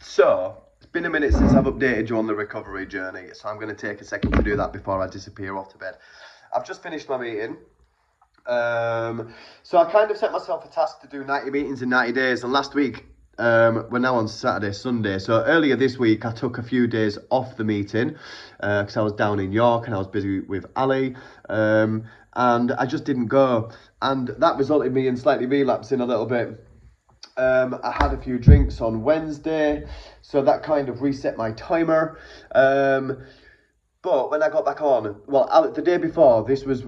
So, it's been a minute since I've updated you on the recovery journey, so I'm going to take a second to do that before I disappear off to bed. I've just finished my meeting. So I kind of set myself a task to do 90 meetings in 90 days, and last week, we're now on Saturday, Sunday. So earlier this week, I took a few days off the meeting because I was down in York and I was busy with Ali, and I just didn't go. And that resulted in me in slightly relapsing a little bit. I had a few drinks on Wednesday, so that kind of reset my timer. But when I got back on, well, the day before, this was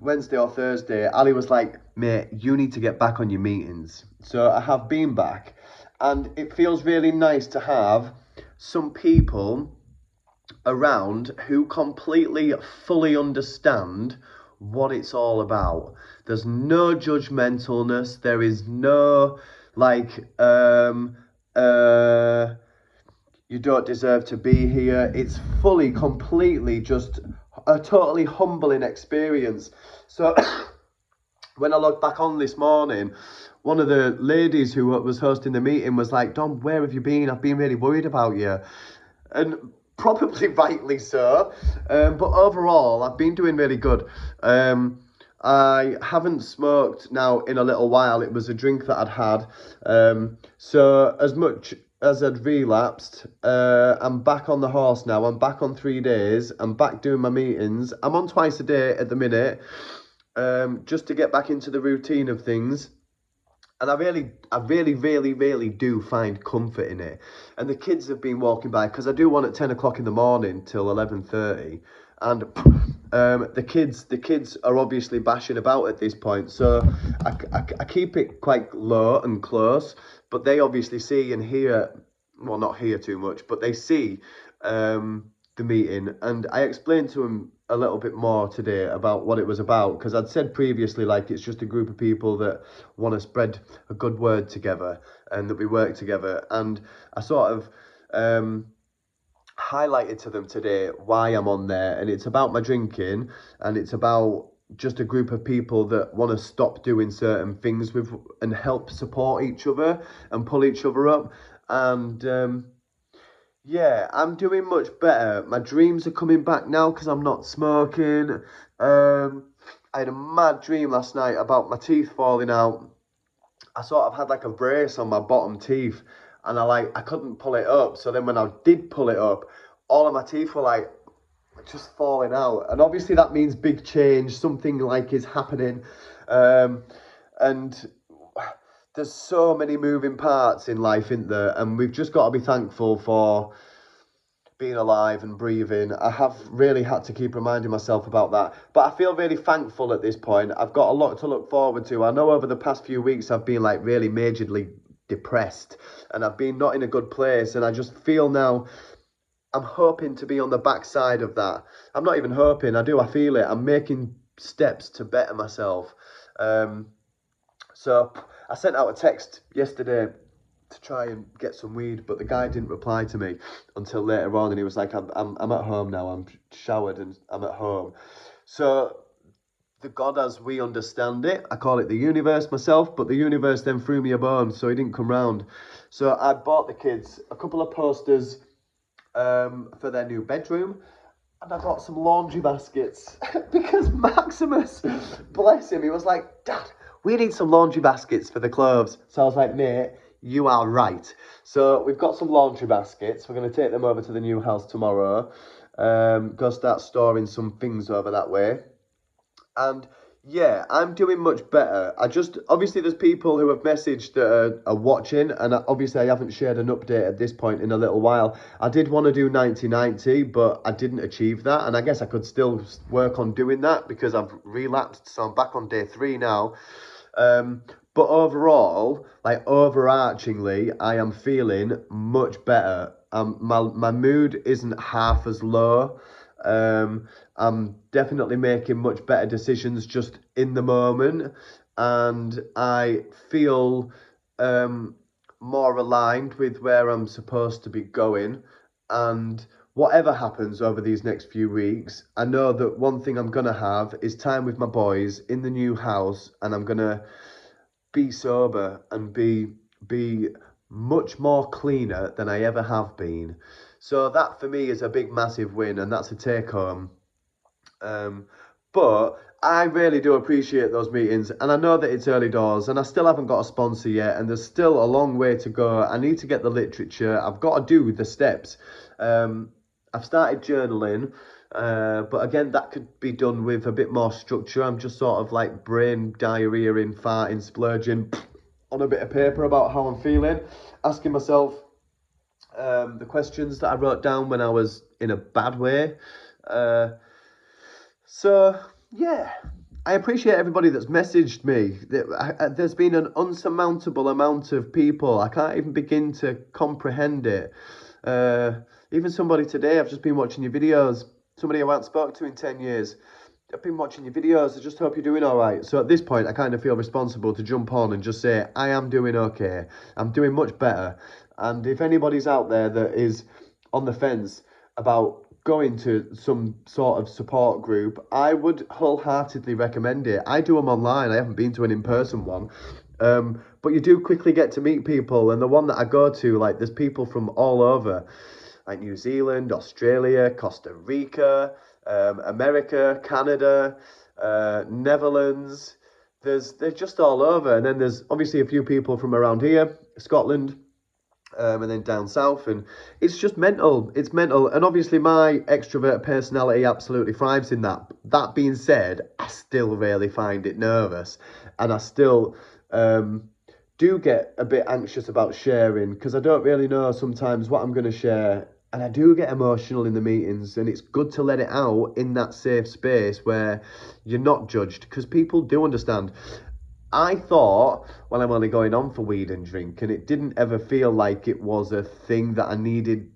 Wednesday or Thursday, Ali was like, mate, you need to get back on your meetings. So I have been back, and it feels really nice to have some people around who completely, fully understand what it's all about. There's no judgmentalness. There is no like you don't deserve to be here. It's fully, completely just a totally humbling experience. So when I looked back on this morning, one of the ladies who was hosting the meeting was like, Dom, where have you been? I've been really worried about you. And probably rightly so. But overall, I've been doing really good. I haven't smoked now in a little while. It was a drink that I'd had. So as much as I'd relapsed, I'm back on the horse now. I'm back on 3 days. I'm back doing my meetings. I'm on twice a day at the minute, just to get back into the routine of things. And I really do find comfort in it. And the kids have been walking by, because I do one at 10 o'clock in the morning till 11:30. And the kids are obviously bashing about at this point. So I keep it quite low and close. But they obviously see and hear, well, not hear too much, but they see the meeting. And I explained to them a little bit more today about what it was about, because I'd said previously, like, it's just a group of people that want to spread a good word together and that we work together. And I sort of highlighted to them today why I'm on there, and it's about my drinking, and it's about just a group of people that want to stop doing certain things with and help support each other and pull each other up. And yeah, I'm doing much better. My dreams are coming back now because I'm not smoking. I had a mad dream last night about my teeth falling out. I sort of had like a brace on my bottom teeth, and I couldn't pull it up. So then when I did pull it up, all of my teeth were like just falling out. And obviously that means big change. Something like is happening. And there's so many moving parts in life, isn't there? And we've just got to be thankful for being alive and breathing. I have really had to keep reminding myself about that. But I feel really thankful at this point. I've got a lot to look forward to. I know over the past few weeks I've been like really majorly depressed, and I've been not in a good place. And I just feel now I'm hoping to be on the backside of that. I'm not even hoping, I feel it. I'm making steps to better myself. So I sent out a text yesterday to try and get some weed, but the guy didn't reply to me until later on, and he was like, I'm at home now, I'm showered and I'm at home. So the God as we understand it, I call it the universe myself, but the universe then threw me a bone, so he didn't come round. So I bought the kids a couple of posters for their new bedroom, and I got some laundry baskets because Maximus, bless him, he was like, Dad, we need some laundry baskets for the clothes. So I was like, mate, you are right. So we've got some laundry baskets. We're going to take them over to the new house tomorrow. Go start storing some things over that way. And yeah, I'm doing much better. Obviously there's people who have messaged that are watching, and obviously I haven't shared an update at this point in a little while. I did want to do 90-90, but I didn't achieve that, and I guess I could still work on doing that because I've relapsed, so I'm back on day 3 now. But overall, like overarchingly, I am feeling much better. My mood isn't half as low. I'm definitely making much better decisions just in the moment, and I feel more aligned with where I'm supposed to be going. And whatever happens over these next few weeks, I know that one thing I'm gonna have is time with my boys in the new house, and I'm gonna be sober and be much more cleaner than I ever have been. So that for me is a big, massive win, and that's a take home. Um, but I really do appreciate those meetings, and I know that it's early doors, and I still haven't got a sponsor yet, and there's still a long way to go. I need to get the literature. I've got to do the steps. I've started journaling, but again, that could be done with a bit more structure. I'm just sort of like brain diarrheaing, farting, splurging on a bit of paper about how I'm feeling, asking myself the questions that I wrote down when I was in a bad way. Uh, so yeah, I appreciate everybody that's messaged me. There's been an unsurmountable amount of people. I can't even begin to comprehend it. Uh, Even somebody today, I've just been watching your videos. Somebody I haven't spoken to in 10 years. I've been watching your videos. I just hope you're doing all right. So at this point, I kind of feel responsible to jump on and just say, I am doing okay. I'm doing much better. And if anybody's out there that is on the fence about going to some sort of support group, I would wholeheartedly recommend it. I do them online. I haven't been to an in-person one. But you do quickly get to meet people. And the one that I go to, like, there's people from all over, like New Zealand, Australia, Costa Rica, America, Canada, Netherlands. They're just all over. And then there's obviously a few people from around here, Scotland, and then down south, and it's just mental. It's mental, and obviously my extrovert personality absolutely thrives in that. That being said, I still really find it nervous, and I still do get a bit anxious about sharing because I don't really know sometimes what I'm going to share, and I do get emotional in the meetings, and it's good to let it out in that safe space where you're not judged because people do understand. I thought, well, I'm only going on for weed and drink, and it didn't ever feel like it was a thing that I needed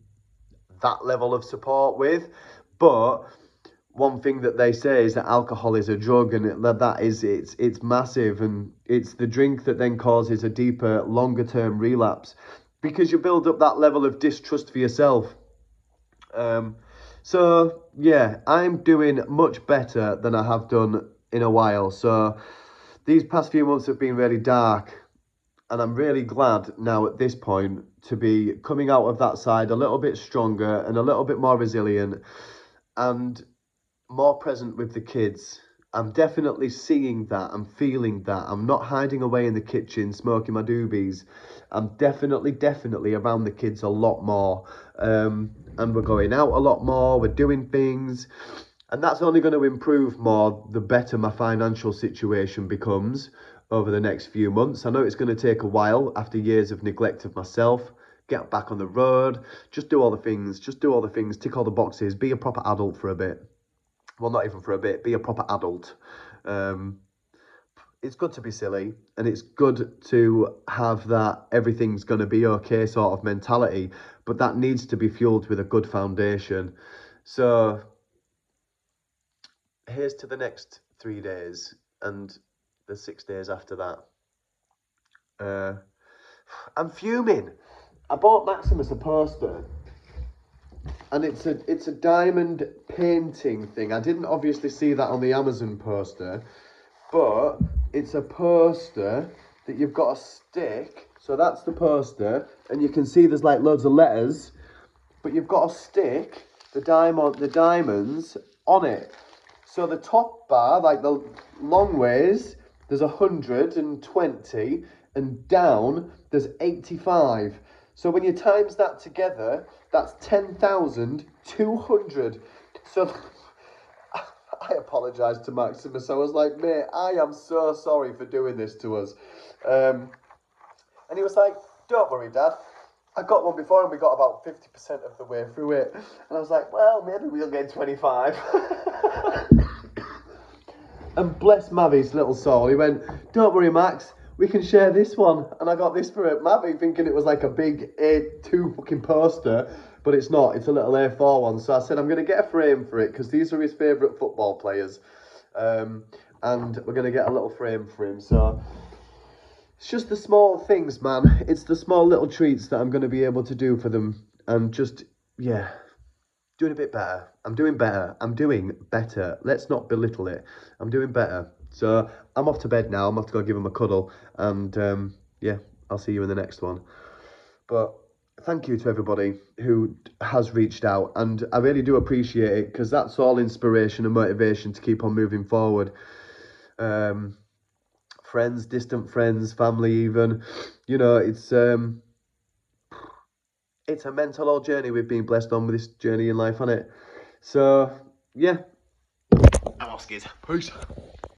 that level of support with. But one thing that they say is that alcohol is a drug, and it's massive, and it's the drink that then causes a deeper, longer term relapse because you build up that level of distrust for yourself. Um, so yeah, I'm doing much better than I have done in a while. So these past few months have been really dark, and I'm really glad now at this point to be coming out of that side a little bit stronger and a little bit more resilient and more present with the kids. I'm definitely seeing that. I'm feeling that. I'm not hiding away in the kitchen smoking my doobies. I'm definitely around the kids a lot more. And we're going out a lot more. We're doing things. And that's only going to improve more the better my financial situation becomes over the next few months. I know it's going to take a while after years of neglect of myself. Get back on the road. Just do all the things. Just do all the things. Tick all the boxes. Be a proper adult for a bit. Well, not even for a bit, be a proper adult. Um, it's good to be silly, and it's good to have that everything's going to be okay sort of mentality, but that needs to be fueled with a good foundation. So here's to the next 3 days and the 6 days after that. Uh, I'm fuming. I bought Maximus a poster, and it's a diamond painting thing. I didn't obviously see that on the Amazon poster, but it's a poster that you've got a stick. So that's the poster, and you can see there's like loads of letters, but you've got a stick, the diamonds on it. So the top bar, like the long ways, there's 120, and down there's 85. So when you times that together, that's 10,200. So I apologised to Maximus. I was like, mate, I am so sorry for doing this to us. And he was like, don't worry, Dad. I got one before and we got about 50% of the way through it. And I was like, well, maybe we'll get 25. And bless Mavi's little soul, he went, don't worry, Max, we can share this one. And I got this for it, Mavi, thinking it was like a big A2 fucking poster, but it's not. It's a little A4 one. So I said, I'm going to get a frame for it because these are his favourite football players. And we're going to get a little frame for him. So it's just the small things, man. It's the small little treats that I'm going to be able to do for them. And just, yeah, doing a bit better. I'm doing better. I'm doing better. Let's not belittle it. I'm doing better. So I'm off to bed now. I'm off to go give him a cuddle. And yeah, I'll see you in the next one. But thank you to everybody who has reached out, and I really do appreciate it, because that's all inspiration and motivation to keep on moving forward. Friends, distant friends, family, even, you know, it's a mental old journey we've been blessed on with this journey in life, hasn't it? So yeah, I'm off, skis. Peace.